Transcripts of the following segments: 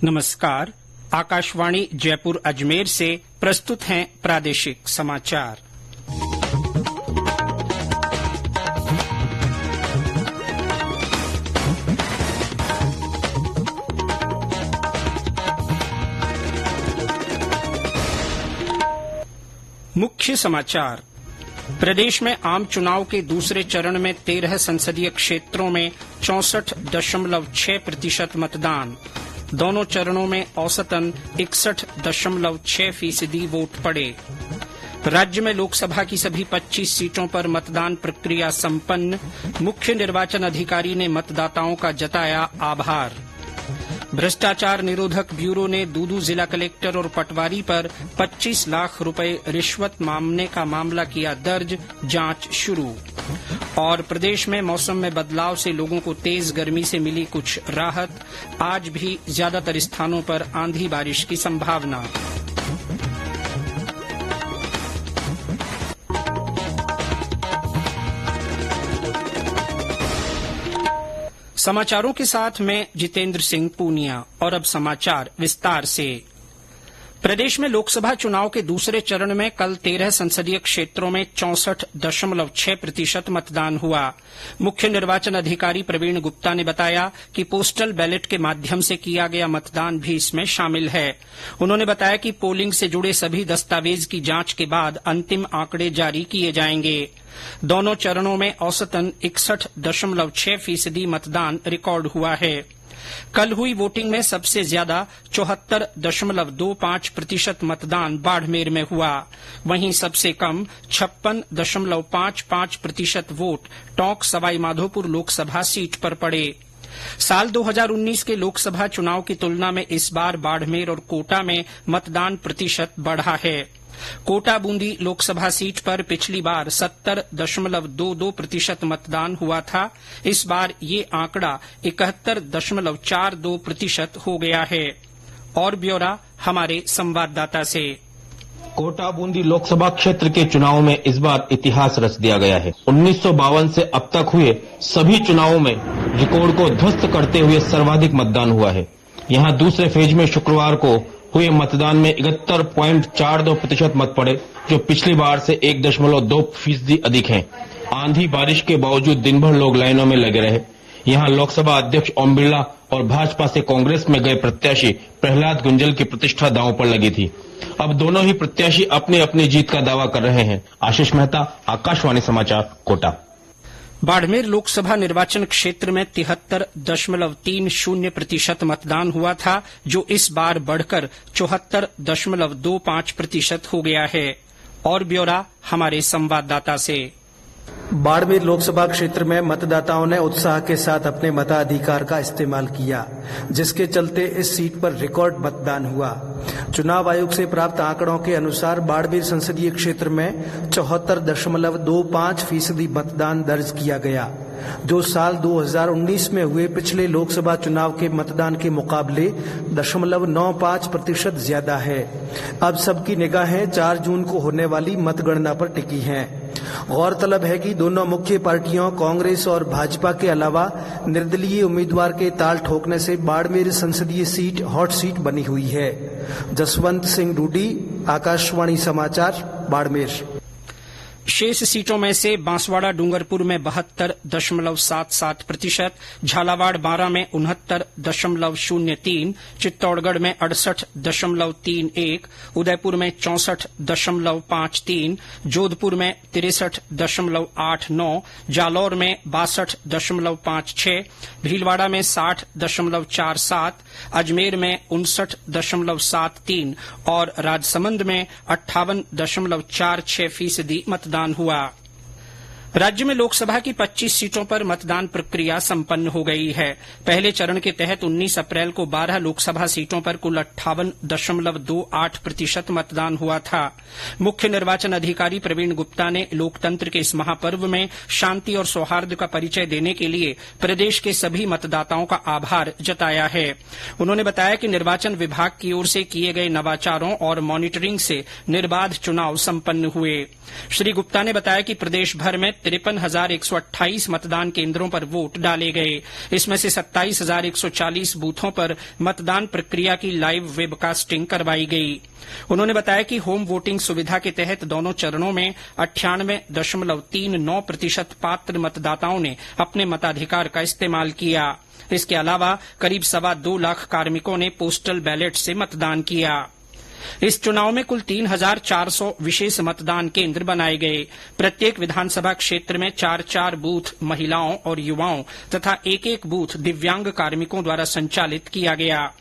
नमस्कार। आकाशवाणी जयपुर अजमेर से प्रस्तुत हैं प्रादेशिक समाचार। मुख्य समाचार। प्रदेश में आम चुनाव के दूसरे चरण में 13 संसदीय क्षेत्रों में 64.6% मतदान। दोनों चरणों में औसतन 61.6% वोट पड़े। राज्य में लोकसभा की सभी 25 सीटों पर मतदान प्रक्रिया संपन्न। मुख्य निर्वाचन अधिकारी ने मतदाताओं का जताया आभार। भ्रष्टाचार निरोधक ब्यूरो ने दूदू जिला कलेक्टर और पटवारी पर 25 लाख रुपए रिश्वत मांगने का मामला किया दर्ज, जांच शुरू। और प्रदेश में मौसम में बदलाव से लोगों को तेज गर्मी से मिली कुछ राहत। आज भी ज्यादातर स्थानों पर आंधी बारिश की संभावना। समाचारों के साथ मैं जितेंद्र सिंह पूनिया। और अब समाचार विस्तार से। प्रदेश में लोकसभा चुनाव के दूसरे चरण में कल 13 संसदीय क्षेत्रों में 64.6% मतदान हुआ। मुख्य निर्वाचन अधिकारी प्रवीण गुप्ता ने बताया कि पोस्टल बैलेट के माध्यम से किया गया मतदान भी इसमें शामिल है। उन्होंने बताया कि पोलिंग से जुड़े सभी दस्तावेज की जांच के बाद अंतिम आंकड़े जारी किए जाएंगे। दोनों चरणों में औसतन 61.6% मतदान रिकॉर्ड हुआ है। कल हुई वोटिंग में सबसे ज्यादा 74.25% मतदान बाड़मेर में हुआ। वहीं सबसे कम 56.55% वोट टोंक सवाईमाधोपुर लोकसभा सीट पर पड़े। साल 2019 के लोकसभा चुनाव की तुलना में इस बार बाड़मेर और कोटा में मतदान प्रतिशत बढ़ा है। कोटा बूंदी लोकसभा सीट पर पिछली बार 70.22% मतदान हुआ था। इस बार ये आंकड़ा 71.42% हो गया है। और ब्यौरा हमारे संवाददाता से। कोटा बूंदी लोकसभा क्षेत्र के चुनाव में इस बार इतिहास रच दिया गया है। 1952 से अब तक हुए सभी चुनावों में रिकॉर्ड को ध्वस्त करते हुए सर्वाधिक मतदान हुआ है। यहाँ दूसरे फेज में शुक्रवार को हुए मतदान में 71.42% मत पड़े, जो पिछली बार से 1.2% अधिक हैं। आंधी बारिश के बावजूद दिन भर लोग लाइनों में लगे रहे। यहाँ लोकसभा अध्यक्ष ओम बिरला और भाजपा से कांग्रेस में गए प्रत्याशी प्रहलाद गुंजल की प्रतिष्ठा दांव पर लगी थी। अब दोनों ही प्रत्याशी अपनी अपनी जीत का दावा कर रहे हैं। आशीष मेहता, आकाशवाणी समाचार, कोटा। बाड़मेर लोकसभा निर्वाचन क्षेत्र में 73.30% मतदान हुआ था, जो इस बार बढ़कर 74.25% हो गया है। और ब्यौरा हमारे संवाददाता से। बाड़मेर लोकसभा क्षेत्र में मतदाताओं ने उत्साह के साथ अपने मताधिकार का इस्तेमाल किया, जिसके चलते इस सीट पर रिकॉर्ड मतदान हुआ। चुनाव आयोग से प्राप्त आंकड़ों के अनुसार बाड़मेर संसदीय क्षेत्र में 74.25% मतदान दर्ज किया गया, जो साल 2019 में हुए पिछले लोकसभा चुनाव के मतदान के मुकाबले 0.95% ज्यादा है। अब सबकी निगाहें 4 जून को होने वाली मतगणना पर टिकी हैं। गौरतलब है कि दोनों मुख्य पार्टियों कांग्रेस और भाजपा के अलावा निर्दलीय उम्मीदवार के ताल ठोकने से बाड़मेर संसदीय सीट हॉट सीट बनी हुई है। जसवंत सिंह डूडी, आकाशवाणी समाचार, बाड़मेर। शेष सीटों में से बांसवाड़ा डूंगरपुर में 72.77%, झालावाड़ बारां में 69.03%, चित्तौड़गढ़ में 68.31%, उदयपुर में 64.53%, जोधपुर में 63.89%, जालौर में 62.56%, भीलवाड़ा में 60.47%, अजमेर में 59.73% और राजसमंद में 58.46% मतदान हुआ। राज्य में लोकसभा की 25 सीटों पर मतदान प्रक्रिया संपन्न हो गई है। पहले चरण के तहत 19 अप्रैल को 12 लोकसभा सीटों पर कुल 58.28% मतदान हुआ था। मुख्य निर्वाचन अधिकारी प्रवीण गुप्ता ने लोकतंत्र के इस महापर्व में शांति और सौहार्द का परिचय देने के लिए प्रदेश के सभी मतदाताओं का आभार जताया है। उन्होंने बताया कि निर्वाचन विभाग की ओर से किए गए नवाचारों और मॉनिटरिंग से निर्बाध चुनाव संपन्न हुए। श्री गुप्ता ने बताया कि प्रदेश भर में 53,128 मतदान केन्द्रों पर वोट डाले गए। इसमें से 27,140 बूथों पर मतदान प्रक्रिया की लाइव वेबकास्टिंग करवाई गई। उन्होंने बताया कि होम वोटिंग सुविधा के तहत दोनों चरणों में 98.39% पात्र मतदाताओं ने अपने मताधिकार का इस्तेमाल किया। इसके अलावा करीब 2.25 लाख कार्मिकों ने पोस्टल बैलेट से मतदान किया। इस चुनाव में कुल 3,400 विशेष मतदान केन्द्र बनाए गए। प्रत्येक विधानसभा क्षेत्र में 4-4 बूथ महिलाओं और युवाओं तथा एक बूथ दिव्यांग कार्मिकों द्वारा संचालित किया गया।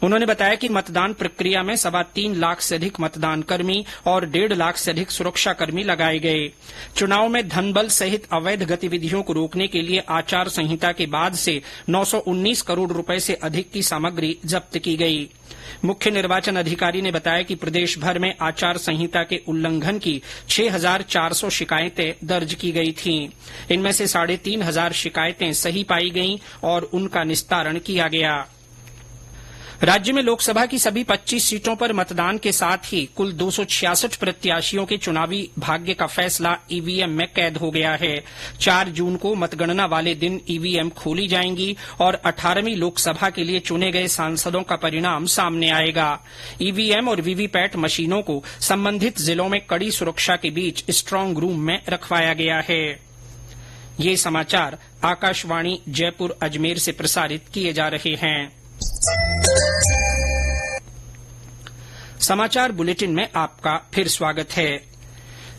उन्होंने बताया कि मतदान प्रक्रिया में 3.25 लाख से अधिक मतदान कर्मी और 1.5 लाख से अधिक सुरक्षाकर्मी लगाए गए। चुनाव में धनबल सहित अवैध गतिविधियों को रोकने के लिए आचार संहिता के बाद से 919 करोड़ रुपए से अधिक की सामग्री जब्त की गई। मुख्य निर्वाचन अधिकारी ने बताया कि प्रदेश भर में आचार संहिता के उल्लंघन की 6,400 शिकायतें दर्ज की गई थीं। इनमें से 3,500 शिकायतें सही पाई गईं और उनका निस्तारण किया गया। राज्य में लोकसभा की सभी 25 सीटों पर मतदान के साथ ही कुल 266 प्रत्याशियों के चुनावी भाग्य का फैसला ईवीएम में कैद हो गया है। 4 जून को मतगणना वाले दिन ईवीएम खोली जाएंगी और 18वीं लोकसभा के लिए चुने गए सांसदों का परिणाम सामने आएगा। ईवीएम और वीवीपैट मशीनों को संबंधित जिलों में कड़ी सुरक्षा के बीच स्ट्रांग रूम में रखवाया गया है। ये समाचार आकाशवाणी जयपुर अजमेर से प्रसारित किए जा रहे हैं। समाचार बुलेटिन में आपका फिर स्वागत है।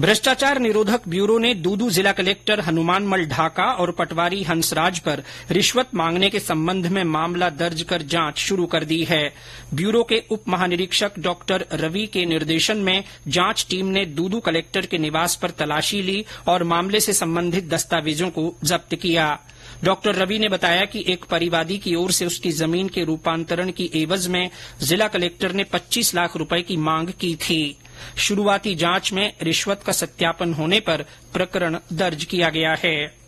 भ्रष्टाचार निरोधक ब्यूरो ने दूदू जिला कलेक्टर हनुमानमल ढाका और पटवारी हंसराज पर रिश्वत मांगने के संबंध में मामला दर्ज कर जांच शुरू कर दी है। ब्यूरो के उप महानिरीक्षक डॉक्टर रवि के निर्देशन में जांच टीम ने दूदू कलेक्टर के निवास पर तलाशी ली और मामले से संबंधित दस्तावेजों को जब्त किया। डॉक्टर रवि ने बताया कि एक परिवादी की ओर से उसकी जमीन के रूपांतरण की एवज में जिला कलेक्टर ने 25 लाख रुपए की मांग की थी। शुरुआती जांच में रिश्वत का सत्यापन होने पर प्रकरण दर्ज किया गया है।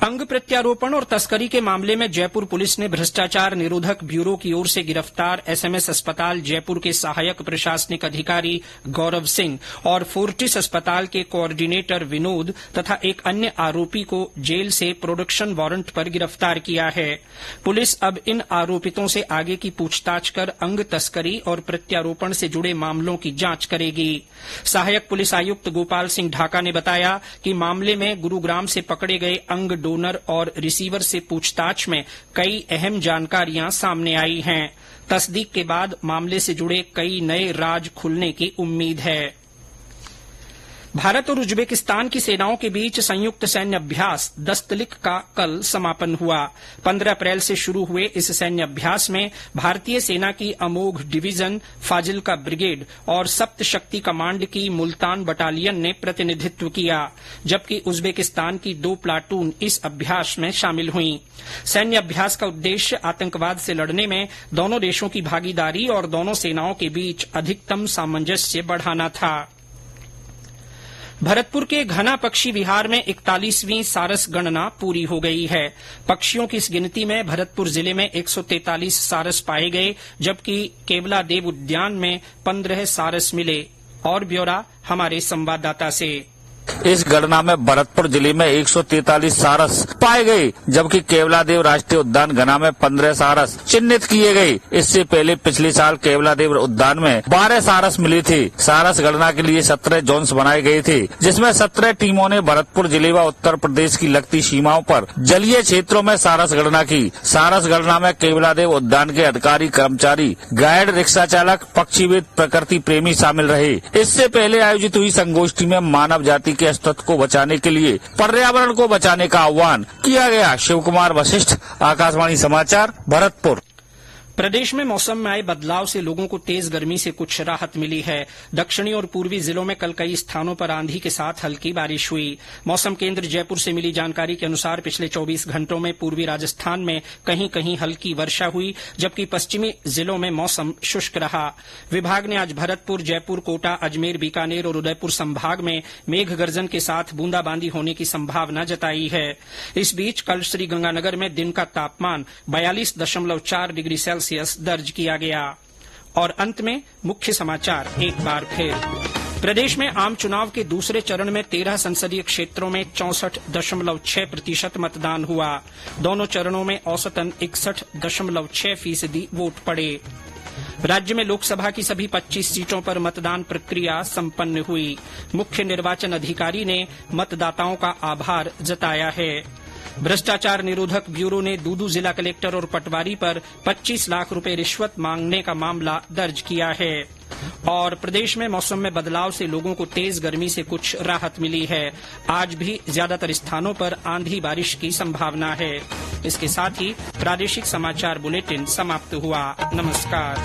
अंग प्रत्यारोपण और तस्करी के मामले में जयपुर पुलिस ने भ्रष्टाचार निरोधक ब्यूरो की ओर से गिरफ्तार एसएमएस अस्पताल जयपुर के सहायक प्रशासनिक अधिकारी गौरव सिंह और फोर्टिस अस्पताल के कोऑर्डिनेटर विनोद तथा एक अन्य आरोपी को जेल से प्रोडक्शन वारंट पर गिरफ्तार किया है। पुलिस अब इन आरोपितों से आगे की पूछताछ कर अंग तस्करी और प्रत्यारोपण से जुड़े मामलों की जांच करेगी। सहायक पुलिस आयुक्त गोपाल सिंह ढाका ने बताया कि मामले में गुरुग्राम से पकड़े गए अंग डोनर और रिसीवर से पूछताछ में कई अहम जानकारियां सामने आई हैं। तस्दीक के बाद मामले से जुड़े कई नए राज खुलने की उम्मीद है। भारत और उज्बेकिस्तान की सेनाओं के बीच संयुक्त सैन्य अभ्यास दस्तलिक का कल समापन हुआ। 15 अप्रैल से शुरू हुए इस सैन्य अभ्यास में भारतीय सेना की अमोघ डिवीजन, फाजिल्का ब्रिगेड और सप्त शक्ति कमांड की मुल्तान बटालियन ने प्रतिनिधित्व किया, जबकि उज्बेकिस्तान की 2 प्लाटून इस अभ्यास में शामिल हुई। सैन्य अभ्यास का उद्देश्य आतंकवाद से लड़ने में दोनों देशों की भागीदारी और दोनों सेनाओं के बीच अधिकतम सामंजस्य बढ़ाना था। भरतपुर के घना पक्षी विहार में 41वीं सारस गणना पूरी हो गई है। पक्षियों की इस गिनती में भरतपुर जिले में 143 सारस पाए गए, जबकि केवलादेव उद्यान में 15 सारस मिले। और ब्यौरा हमारे संवाददाता से। इस गणना में भरतपुर जिले में 143 सारस पाए गए, जबकि केवलादेव राष्ट्रीय उद्यान घना में 15 सारस चिन्हित किए गए। इससे पहले पिछले साल केवलादेव उद्यान में 12 सारस मिली थी। सारस गणना के लिए 17 जोन्स बनाए गए थे, जिसमें 17 टीमों ने भरतपुर जिले व उत्तर प्रदेश की लगती सीमाओं पर जलीय क्षेत्रों में सारस गणना की। सारस गणना में केवलादेव उद्यान के अधिकारी, कर्मचारी, गाइड, रिक्शा चालक, पक्षीविद, प्रकृति प्रेमी शामिल रहे। इससे पहले आयोजित हुई संगोष्ठी में मानव जाति के अस्तित्व को बचाने के लिए पर्यावरण को बचाने का आह्वान किया गया। शिव कुमार वशिष्ठ, आकाशवाणी समाचार, भरतपुर। प्रदेश में मौसम में आए बदलाव से लोगों को तेज गर्मी से कुछ राहत मिली है। दक्षिणी और पूर्वी जिलों में कल कई स्थानों पर आंधी के साथ हल्की बारिश हुई। मौसम केंद्र जयपुर से मिली जानकारी के अनुसार पिछले 24 घंटों में पूर्वी राजस्थान में कहीं कहीं हल्की वर्षा हुई, जबकि पश्चिमी जिलों में मौसम शुष्क रहा। विभाग ने आज भरतपुर, जयपुर, कोटा, अजमेर, बीकानेर और उदयपुर संभाग में मेघ गर्जन के साथ बूंदाबांदी होने की संभावना जताई है। इस बीच कल श्रीगंगानगर में दिन का तापमान 42.4 डिग्री सेल्सियस दर्ज किया गया। और अंत में मुख्य समाचार एक बार फिर। प्रदेश में आम चुनाव के दूसरे चरण में 13 संसदीय क्षेत्रों में 64.6% मतदान हुआ। दोनों चरणों में औसतन 61.6% वोट पड़े। राज्य में लोकसभा की सभी 25 सीटों पर मतदान प्रक्रिया संपन्न हुई। मुख्य निर्वाचन अधिकारी ने मतदाताओं का आभार जताया है। भ्रष्टाचार निरोधक ब्यूरो ने दूदू जिला कलेक्टर और पटवारी पर 25 लाख रुपए रिश्वत मांगने का मामला दर्ज किया है। और प्रदेश में मौसम में बदलाव से लोगों को तेज गर्मी से कुछ राहत मिली है। आज भी ज्यादातर स्थानों पर आंधी बारिश की संभावना है। इसके साथ ही प्रादेशिक समाचार बुलेटिन समाप्त हुआ। नमस्कार।